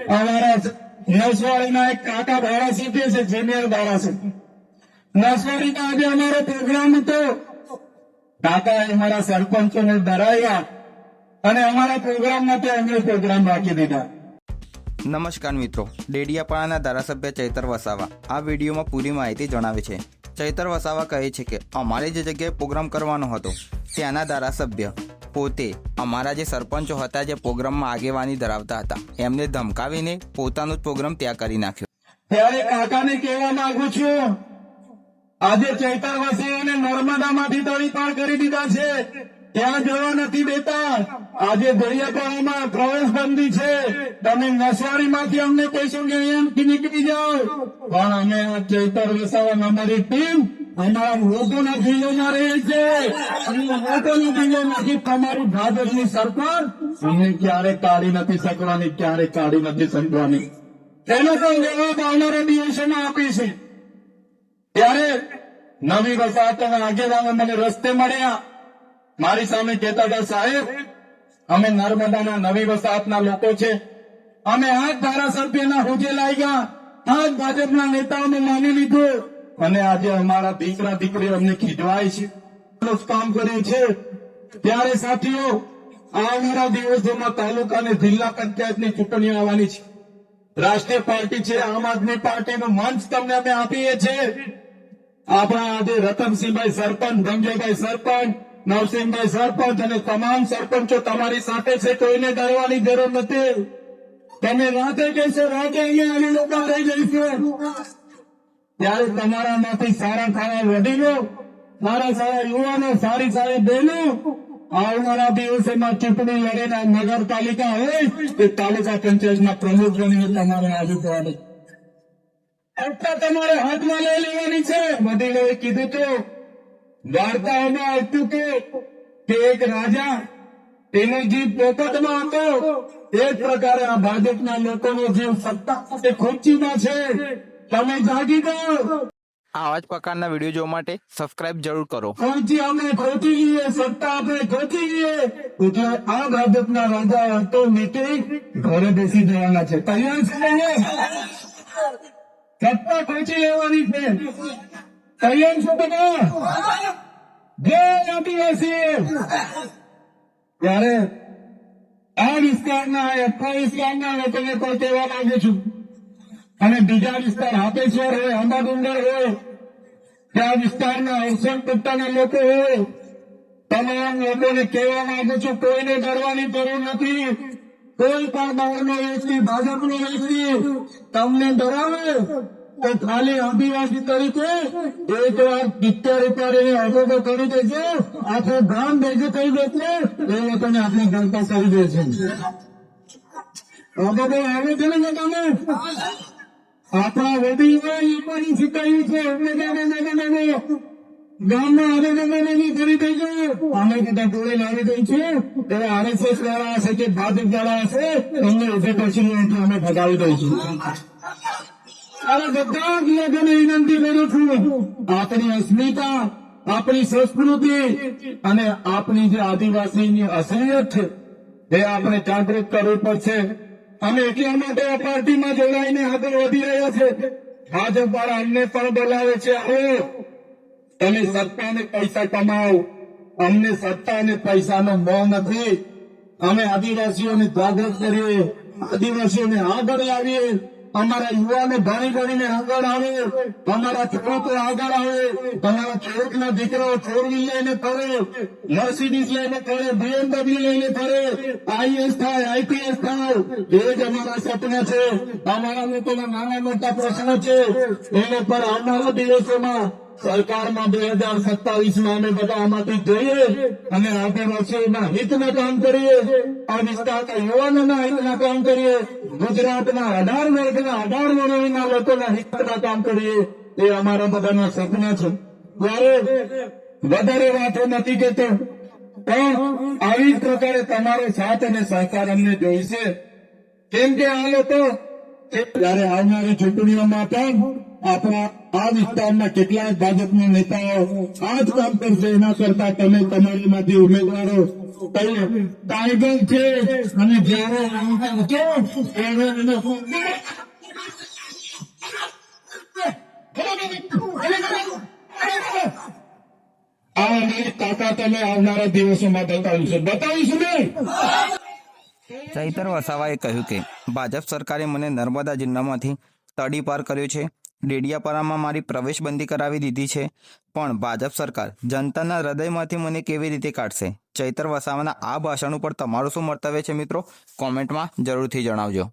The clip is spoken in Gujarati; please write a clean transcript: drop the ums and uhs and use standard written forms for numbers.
અમારા નસવાડીના એક કાકા ધારાસભ્ય છે, જુનિયર ધારાસભ્ય નસવાડીમાં આજે અમારો પ્રોગ્રામ હતો. કાકા અમારા સરપંચોને ડરાવ્યા અને અમારા પ્રોગ્રામમાં તો અમે પ્રોગ્રામ રાખી દીધા. નમસ્કાર મિત્રો, ડેડિયાપાડાના ધારાસભ્ય ચૈતર વસાવા આ વિડીયોમાં પૂરી માહિતી જણાવે છે. ચૈતર વસાવા કહે છે કે અમારે જે જગ્યાએ પ્રોગ્રામ કરવાનો હતો ત્યાંના ધારાસભ્ય પોતે અમારા જે સરપંચો હતા, જે પ્રોગ્રામમાં આગેવાની ધરાવતા હતા, એમને ધમકાવીને પોતાનો જ પ્રોગ્રામ ત્યાં કરી નાખ્યો. ત્યારે કાકાને કહેવા માંગુ છું, આજે ચૈતર વસાવાને નર્મદામાંથી તળી પાર કરી દીધા છે, ત્યાં જવા નથી દેતા. આજે દરિયાપાડામાં પ્રવેશ બંધી છે. તમે નસવાડીમાંથી અમને કહેશો કે અહીંયાથી નીકળી જાઓ, પણ અમે આ ચૈતર વસાવા અમારી ટીમ અમારા લોકોના દિલોમાં રહે છે. લોકોના દિલોમાંથી તમારી ભાજપની સરકાર અમને ક્યારે કાઢી નથી શકવાની, ક્યારે કાઢી નથી શકવાની. એનો પણ જવાબ આવનારા દિવસોમાં આપીશું. ત્યારે નવી વસાહતના આગેવાનો મને રસ્તે મળ્યા, મારી સામે કહેતા હતા, સાહેબ અમે નર્મદાના નવી વસાહતના લોકો છે, અમે આ ધારાસભ્યના હોજે લાગ્યા, આ ભાજપના નેતાઓને માની લીધું અને આજે અમારા દીકરા દીકરીઓ અમને ખીજવાય છે, કામ કર્યું છે. ત્યારે સાથીઓ, આવનારા દિવસોમાં તાલુકા અને જિલ્લા પંચાયતની ચૂંટણીઓ આવવાની છે. રાષ્ટ્રીય પાર્ટી છે આમ આદમી પાર્ટીનું મંચ તમને અમે આપીએ છીએ. આપણા આજે રતનસિંહભાઈ સરપંચ, ધનજયભાઈ સરપંચ, નરસિંહભાઈ સરપંચ અને તમામ સરપંચો તમારી સાથે છે. કોઈને ડરવાની જરૂર નથી. તમે રાતે કહેશો, રાતે અહીંયા અમે લોકો રહી જઈશું. ત્યારે તમારામાંથી સારા સારા વડીલો, સારા સારા યુવાનો, સારી સારી બહેનો આવનારા દિવસોમાં ચૂંટણી લડેલા નગરપાલિકા હોય કે તાલુકા પંચાયતના પ્રમુખ બનીને તમારે આજુ પડે. અત્યારે તમારે હાથમાં લઈ લેવાની છે. વડીલોએ કીધું તો વાર્તાઓમાં આવતું કે એક રાજા તેનો જીવ પોપટમાં હતો, એ જ પ્રકારે આ ભાજપના લોકોનો જીવ સત્તા સાથે ખુરશીમાં છે. તમે જાગી જાઓ. આવા જ પ્રકારના વિડીયો જોવા માટે સબસ્ક્રાઇબ જરૂર કરો. ખુરશી અમે ખોટી ગઈએ, સત્તા આપણે ખોટી ગઈએ, એટલે આ ભાજપના રાજા ઓટોમેટિક ઘરે બેસી જવાના છે. તૈયાર છે? સત્તા ખોચી લેવાની છે. તૈયાર છો બધા? જય આદિવાસી. ત્યારે આ વિસ્તારના 28 ગામના લોકોને પણ કહેવા માંગુ છું, અને બીજા વિસ્તાર હાપેશ્વર હોય, અંબાડુંગર હોય, ત્યાં વિસ્તારના અવસર પટ્ટાના લોકો હોય, તમામ લોકોને કહેવા માંગુ છું, કોઈને ડરવાની જરૂર નથી. કોઈ પણ બહારનો વ્યક્તિ, ભાજપનો વ્યક્તિ તમને ડરાવે તો ખાલી આદિવાસી તરીકે એક વાર 70 રૂપિયા અમોદો કરી દેજો, આખું ગામ ભેગું થઈ જશે, એ લોકોને આપણી ગણતા કરી દે છે. અમોદો આવે છે ને તમે આપણા વડીલોએ એ પણ શીખાયું છે. ગામમાં આવેદનની કરી દેજો. અમે બધા જોડે લાવી દઈ છે. ત્યારે RSS વાળા હશે કે ભાજપ વાળા હશે, એમને ઉભે પછી અમે ભગાવી દઈશું. આ બધા જ લોકોને વિનંતી કરું છું, આપણી અસ્મિતા, આપણી સંસ્કૃતિ અને આપણી જે આદિવાસીની અસલિયત છે એ આપણે જાગૃત કરવું પડશે. અમે એટલા માટે આ પાર્ટીમાં જોડાઈને આગળ વધી રહ્યા છે. ભાજપ વાળા અમને પણ બોલાવે છે, આવો તમે સત્તા અને પૈસા કમાઓ. અમને સત્તા અને પૈસાનો મોહ નથી. અમે આદિવાસીઓને જાગૃત કરીએ, આદિવાસીઓને આગળ લાવીએ, અમારા યુવાનો ભણી ગણીને આગળ આવે, અમારા ખેડૂતો આગળ આવે, તમારા ખેડૂતના દીકરાઓ 4 વ્હીલ લઈને ફરે, મર્સિડીઝ લઈને ફરે, BMW લઈને ફરે, IAS થાય, IPS થાય, એ જ અમારા સપના છે. અમારા લોકોના નાના મોટા પ્રશ્નો છે, એને પર આવનારા દિવસોમાં સરકારમાં 2027માં અમે બધા આમાંથી જઈએ અને આદિવાસીઓના હિતના કામ કરીએ, આ વિસ્તારના યુવાનોના હિતના કામ કરીએ, ગુજરાતના 18 વર્ગના 18 વર્ગના લોકોના હિતના કામ કરીએ. એ અમારા બધાના સપના છે. ત્યારે વધારે વાતો નથી કહેતો, પણ આવી જ પ્રકારે તમારો સાથ અને સહકાર અમને જોઈશે. કેમ કે આ લોકો જયારે આવનારી ચૂંટણીઓમાં પણ આપણા આ વિસ્તારના કેટલાક ભાજપના નેતાઓ આ જ કામ કરશે. એના કરતા તમે તમારીમાંથી ઉમેદવારો ટાઈગર છે અને જ્યારે આ અમારી તાકાત અમે આવનારા દિવસોમાં બતાવીશું ને. ચૈતર વસાવાએ કહ્યું કે ભાજપ સરકારે મને નર્મદા જિલ્લામાંથી તડી પાર કર્યો છે, ડેડિયાપાડામાં મારી પ્રવેશબંધી કરાવી દીધી છે, પણ ભાજપ સરકાર જનતાના હૃદયમાંથી મને કેવી રીતે કાઢશે? ચૈતર વસાવાના આ ભાષણ ઉપર તમારું શું મંતવ્ય છે મિત્રો? કોમેન્ટમાં જરૂરથી જણાવજો.